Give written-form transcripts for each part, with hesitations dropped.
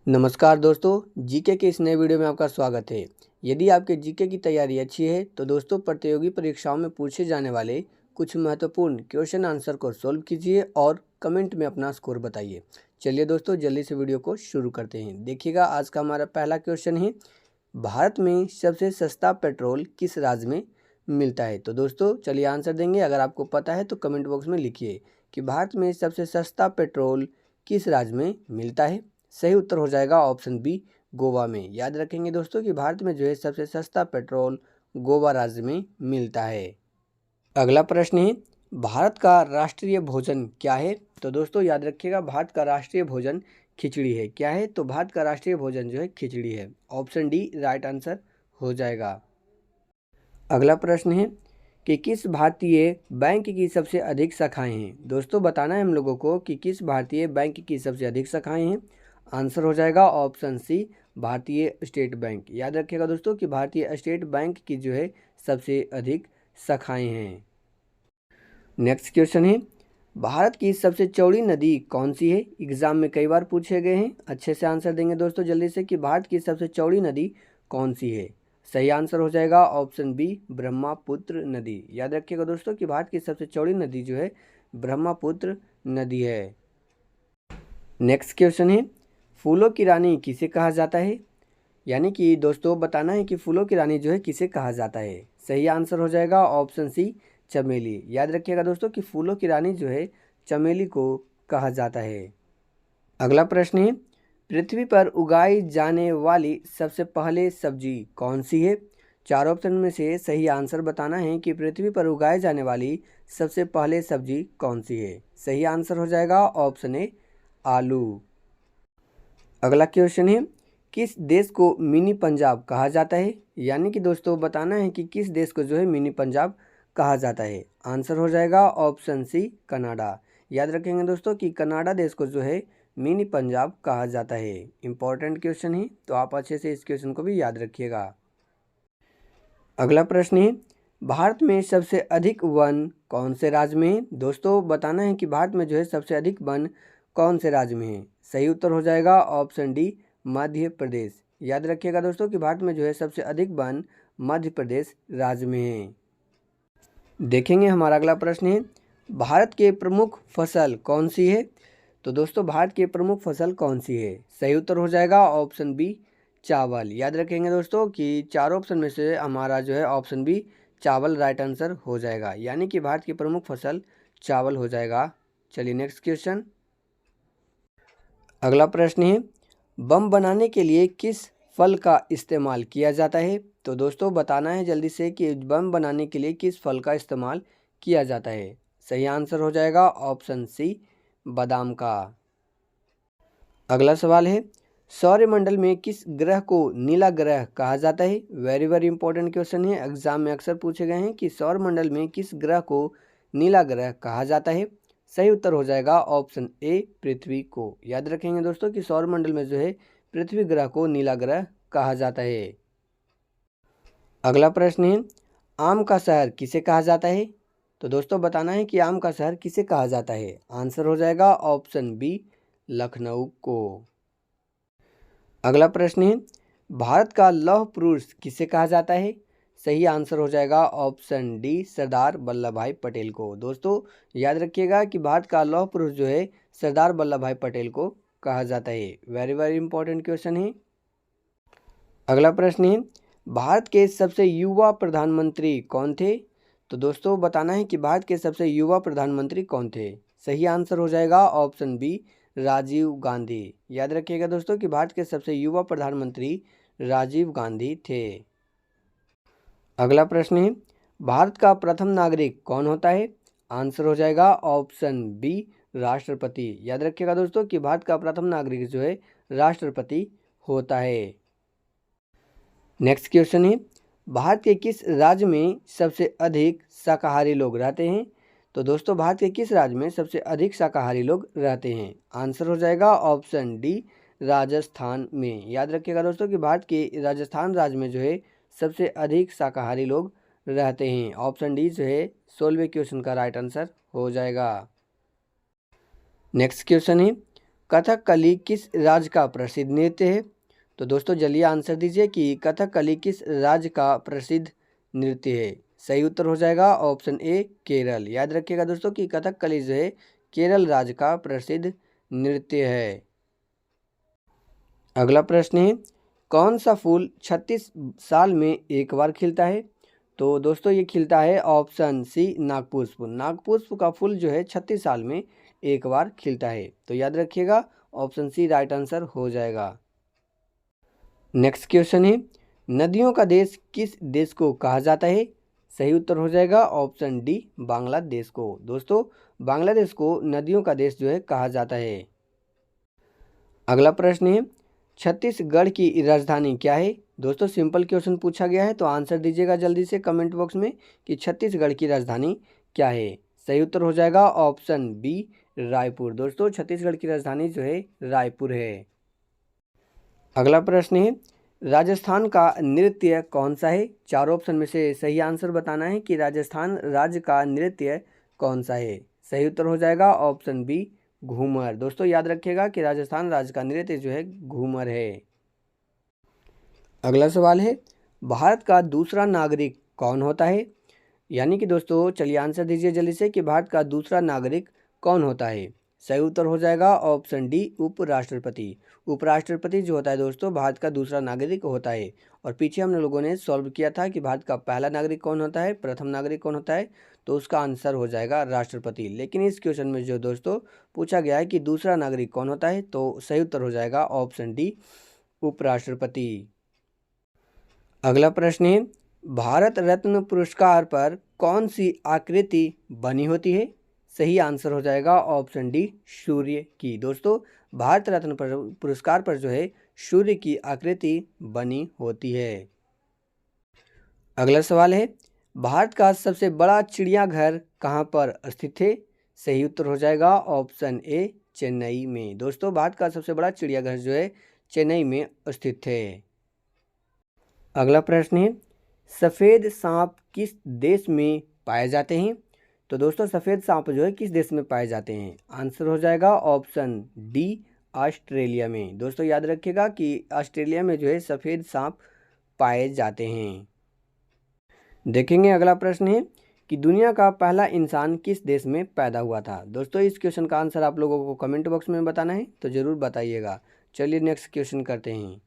नमस्कार दोस्तों, जीके के इस नए वीडियो में आपका स्वागत है। यदि आपके जीके की तैयारी अच्छी है तो दोस्तों प्रतियोगी परीक्षाओं में पूछे जाने वाले कुछ महत्वपूर्ण क्वेश्चन आंसर को सोल्व कीजिए और कमेंट में अपना स्कोर बताइए। चलिए दोस्तों जल्दी से वीडियो को शुरू करते हैं। देखिएगा आज का हमारा पहला क्वेश्चन है, भारत में सबसे सस्ता पेट्रोल किस राज्य में मिलता है। तो दोस्तों चलिए आंसर देंगे। अगर आपको पता है तो कमेंट बॉक्स में लिखिए कि भारत में सबसे सस्ता पेट्रोल किस राज्य में मिलता है। सही उत्तर हो जाएगा ऑप्शन बी, गोवा में। याद रखेंगे दोस्तों कि भारत में जो है सबसे सस्ता पेट्रोल गोवा राज्य में मिलता है। अगला प्रश्न है, भारत का राष्ट्रीय भोजन क्या है। तो दोस्तों याद रखिएगा भारत का राष्ट्रीय भोजन खिचड़ी है। क्या है? तो भारत का राष्ट्रीय भोजन जो है खिचड़ी है। ऑप्शन डी राइट आंसर हो जाएगा। अगला प्रश्न है कि किस भारतीय बैंक की सबसे अधिक शाखाएं हैं। दोस्तों बताना है हम लोगों को कि किस भारतीय बैंक की सबसे अधिक शाखाएं हैं। आंसर हो जाएगा ऑप्शन सी, भारतीय स्टेट बैंक। याद रखिएगा दोस्तों कि भारतीय स्टेट बैंक की जो है सबसे अधिक शाखाएं हैं। नेक्स्ट क्वेश्चन है, भारत की सबसे चौड़ी नदी कौन सी है। एग्जाम में कई बार पूछे गए हैं। अच्छे से आंसर देंगे दोस्तों जल्दी से कि भारत की सबसे चौड़ी नदी कौन सी है। सही आंसर हो जाएगा ऑप्शन बी, ब्रह्मपुत्र नदी। याद रखिएगा दोस्तों कि भारत की सबसे चौड़ी नदी जो है ब्रह्मपुत्र नदी है। नेक्स्ट क्वेश्चन है, फूलों की रानी किसे कहा जाता है। यानी कि दोस्तों बताना है कि फूलों की रानी जो है किसे कहा जाता है। सही आंसर हो जाएगा ऑप्शन सी, चमेली। याद रखिएगा दोस्तों कि फूलों की रानी जो है चमेली को कहा जाता है। अगला प्रश्न है, पृथ्वी पर उगाई जाने वाली सबसे पहले सब्जी कौन सी है। चार ऑप्शन में से सही आंसर बताना है कि पृथ्वी पर उगाए जाने वाली सबसे पहले सब्जी कौन सी है। सही आंसर हो जाएगा ऑप्शन ए, आलू। अगला क्वेश्चन है, किस देश को मिनी पंजाब कहा जाता है। यानी कि दोस्तों बताना है कि किस देश को जो है मिनी पंजाब कहा जाता है। आंसर हो जाएगा ऑप्शन सी, कनाडा। याद रखेंगे दोस्तों कि कनाडा देश को जो है मिनी पंजाब कहा जाता है। इंपॉर्टेंट क्वेश्चन है तो आप अच्छे से इस क्वेश्चन को भी याद रखिएगा। अगला प्रश्न है, भारत में सबसे अधिक वन कौन से राज्य में है। दोस्तों बताना है कि भारत में जो है सबसे अधिक वन कौन से राज्य में है। सही उत्तर हो जाएगा ऑप्शन डी, मध्य प्रदेश। याद रखिएगा दोस्तों कि भारत में जो है सबसे अधिक वन मध्य प्रदेश राज्य में है। देखेंगे हमारा अगला प्रश्न है, भारत के प्रमुख फसल कौन सी है। तो दोस्तों भारत की प्रमुख फसल कौन सी है। सही उत्तर हो जाएगा ऑप्शन बी, चावल। याद रखेंगे दोस्तों कि चार ऑप्शन में से हमारा जो है ऑप्शन बी, चावल राइट आंसर हो जाएगा। यानी कि भारत की प्रमुख फसल चावल हो जाएगा। चलिए नेक्स्ट क्वेश्चन। अगला प्रश्न है, बम बनाने के लिए किस फल का इस्तेमाल किया जाता है। तो दोस्तों बताना है जल्दी से कि बम बनाने के लिए किस फल का इस्तेमाल किया जाता है। सही आंसर हो जाएगा ऑप्शन सी, बादाम का। अगला सवाल है, सौरमंडल में किस ग्रह को नीला ग्रह कहा जाता है। वेरी वेरी इंपॉर्टेंट क्वेश्चन है। एग्जाम में अक्सर पूछे गए हैं कि सौरमंडल में किस ग्रह को नीला ग्रह कहा जाता है। सही उत्तर हो जाएगा ऑप्शन ए, पृथ्वी को। याद रखेंगे दोस्तों कि सौरमंडल में जो है पृथ्वी ग्रह को नीला ग्रह कहा जाता है। अगला प्रश्न है, आम का शहर किसे कहा जाता है। तो दोस्तों बताना है कि आम का शहर किसे कहा जाता है। आंसर हो जाएगा ऑप्शन बी, लखनऊ को। अगला प्रश्न है, भारत का लौह पुरुष किसे कहा जाता है। सही आंसर हो जाएगा ऑप्शन डी, सरदार वल्लभ भाई पटेल को। दोस्तों याद रखिएगा कि भारत का लौह पुरुष जो है सरदार वल्लभ भाई पटेल को कहा जाता है। वेरी वेरी इंपॉर्टेंट क्वेश्चन है। अगला प्रश्न है, भारत के सबसे युवा प्रधानमंत्री कौन थे। तो दोस्तों बताना है कि भारत के सबसे युवा प्रधानमंत्री कौन थे। सही आंसर हो जाएगा ऑप्शन बी, राजीव गांधी। याद रखिएगा दोस्तों कि भारत के सबसे युवा प्रधानमंत्री राजीव गांधी थे। अगला प्रश्न है, भारत का प्रथम नागरिक कौन होता है। आंसर हो जाएगा ऑप्शन बी, राष्ट्रपति। याद रखिएगा दोस्तों कि भारत का प्रथम नागरिक जो है राष्ट्रपति होता है। नेक्स्ट क्वेश्चन है, भारत के किस राज्य में सबसे अधिक शाकाहारी लोग रहते हैं। तो दोस्तों भारत के किस राज्य में सबसे अधिक शाकाहारी लोग रहते हैं। आंसर हो जाएगा ऑप्शन डी, राजस्थान में। याद रखिएगा दोस्तों कि भारत के राजस्थान राज्य में जो है सबसे अधिक शाकाहारी लोग रहते हैं। ऑप्शन डी जो है 16वें क्वेश्चन का राइट आंसर हो जाएगा। नेक्स्ट क्वेश्चन है, कथकली किस राज्य का प्रसिद्ध नृत्य है? तो दोस्तों जल्दी आंसर दीजिए कि कथकली किस राज्य का प्रसिद्ध नृत्य है। सही उत्तर हो जाएगा ऑप्शन ए केरल। याद रखिएगा दोस्तों कि कथकली जो है केरल राज्य का प्रसिद्ध नृत्य है। अगला प्रश्न है, कौन सा फूल 36 साल में एक बार खिलता है? तो दोस्तों ये खिलता है ऑप्शन सी नागपुष्प। नागपुष्प का फूल जो है 36 साल में एक बार खिलता है। तो याद रखिएगा ऑप्शन सी राइट आंसर हो जाएगा। नेक्स्ट क्वेश्चन है, नदियों का देश किस देश को कहा जाता है? सही उत्तर हो जाएगा ऑप्शन डी बांग्लादेश को। दोस्तों बांग्लादेश को नदियों का देश जो है कहा जाता है। अगला प्रश्न है, छत्तीसगढ़ की राजधानी क्या है? दोस्तों सिंपल क्वेश्चन पूछा गया है, तो आंसर दीजिएगा जल्दी से कमेंट बॉक्स में कि छत्तीसगढ़ की राजधानी क्या है। सही उत्तर हो जाएगा ऑप्शन बी रायपुर। दोस्तों छत्तीसगढ़ की राजधानी जो है रायपुर है। अगला प्रश्न है, राजस्थान का नृत्य कौन सा है? चारों ऑप्शन में से सही आंसर बताना है कि राजस्थान राज्य का नृत्य कौन सा है। सही उत्तर हो जाएगा ऑप्शन बी घूमर। दोस्तों याद रखिएगा कि राजस्थान राज्य का नृत्य जो है घूमर है। अगला सवाल है, भारत का दूसरा नागरिक कौन होता है? यानी कि दोस्तों चलिए आंसर दीजिए जल्दी से कि भारत का दूसरा नागरिक कौन होता है। सही उत्तर हो जाएगा ऑप्शन डी उपराष्ट्रपति। उपराष्ट्रपति जो होता है दोस्तों भारत का दूसरा नागरिक होता है। और पीछे हम लोगों ने सॉल्व किया था कि भारत का पहला नागरिक कौन होता है, प्रथम नागरिक कौन होता है, तो उसका आंसर हो जाएगा राष्ट्रपति। लेकिन इस क्वेश्चन में जो दोस्तों पूछा गया है कि दूसरा नागरिक कौन होता है, तो सही उत्तर हो जाएगा ऑप्शन डी उपराष्ट्रपति। अगला प्रश्न है, भारत रत्न पुरस्कार पर कौन सी आकृति बनी होती है? सही आंसर हो जाएगा ऑप्शन डी सूर्य की। दोस्तों भारत रत्न पुरस्कार पर जो है सूर्य की आकृति बनी होती है। अगला सवाल है, भारत का सबसे बड़ा चिड़ियाघर कहाँ पर स्थित है? सही उत्तर हो जाएगा ऑप्शन ए चेन्नई में। दोस्तों भारत का सबसे बड़ा चिड़ियाघर जो है चेन्नई में स्थित है। अगला प्रश्न है, सफ़ेद सांप किस देश में पाए जाते हैं? तो दोस्तों सफ़ेद सांप जो है किस देश में पाए जाते हैं? आंसर हो जाएगा ऑप्शन डी ऑस्ट्रेलिया में। दोस्तों याद रखिएगा कि ऑस्ट्रेलिया में जो है सफ़ेद सांप पाए जाते हैं। देखेंगे अगला प्रश्न है कि दुनिया का पहला इंसान किस देश में पैदा हुआ था? दोस्तों इस क्वेश्चन का आंसर आप लोगों को कमेंट बॉक्स में बताना है, तो ज़रूर बताइएगा। चलिए नेक्स्ट क्वेश्चन करते हैं।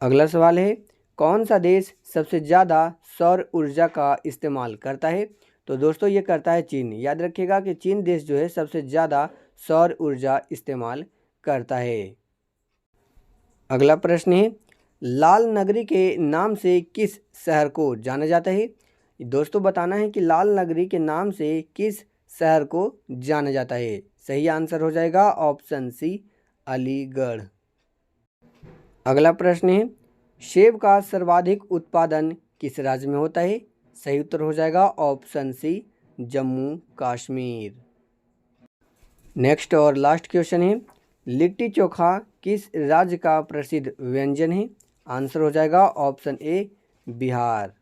अगला सवाल है, कौन सा देश सबसे ज़्यादा सौर ऊर्जा का इस्तेमाल करता है? तो दोस्तों ये करता है चीन। याद रखिएगा कि चीन देश जो है सबसे ज़्यादा सौर ऊर्जा इस्तेमाल करता है। अगला प्रश्न है, लाल नगरी के नाम से किस शहर को जाना जाता है? दोस्तों बताना है कि लाल नगरी के नाम से किस शहर को जाना जाता है। सही आंसर हो जाएगा ऑप्शन सी अलीगढ़। अगला प्रश्न है, सेब का सर्वाधिक उत्पादन किस राज्य में होता है? सही उत्तर हो जाएगा option C Jammu Kashmir. Next और लास्ट क्वेश्चन है, लिट्टी चोखा किस राज्य का प्रसिद्ध व्यंजन है? आंसर हो जाएगा ऑप्शन ए बिहार।